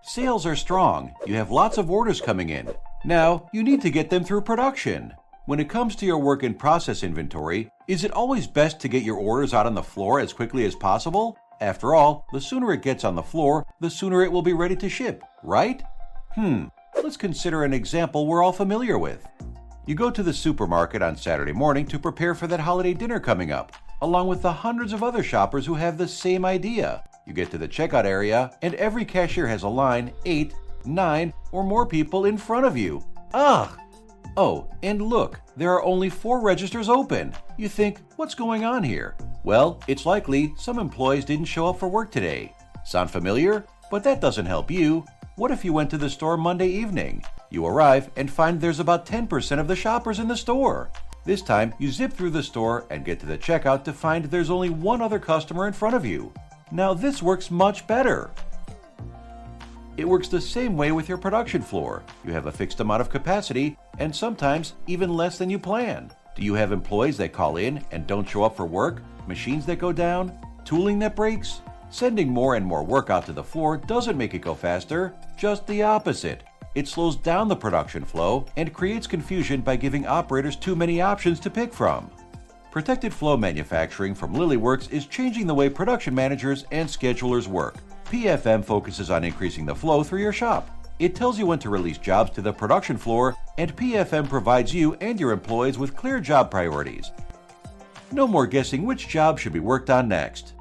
Sales are strong. You have lots of orders coming in. Now, you need to get them through production. When it comes to your work in process inventory, is it always best to get your orders out on the floor as quickly as possible? After all, the sooner it gets on the floor, the sooner it will be ready to ship, right? Let's consider an example we're all familiar with. You go to the supermarket on Saturday morning to prepare for that holiday dinner coming up, along with the hundreds of other shoppers who have the same idea. You get to the checkout area, and every cashier has a line 8, 9, or more people in front of you. Ugh! Oh, and look, there are only 4 registers open. You think, what's going on here? Well, it's likely some employees didn't show up for work today. Sound familiar? But that doesn't help you. What if you went to the store Monday evening? You arrive and find there's about 10% of the shoppers in the store. This time, you zip through the store and get to the checkout to find there's only one other customer in front of you. Now this works much better. It works the same way with your production floor. You have a fixed amount of capacity, and sometimes even less than you plan. Do you have employees that call in and don't show up for work? Machines that go down? Tooling that breaks? Sending more and more work out to the floor doesn't make it go faster, just the opposite. It slows down the production flow and creates confusion by giving operators too many options to pick from. Protected Flow Manufacturing from Lilyworks is changing the way production managers and schedulers work. PFM focuses on increasing the flow through your shop. It tells you when to release jobs to the production floor, and PFM provides you and your employees with clear job priorities. No more guessing which job should be worked on next.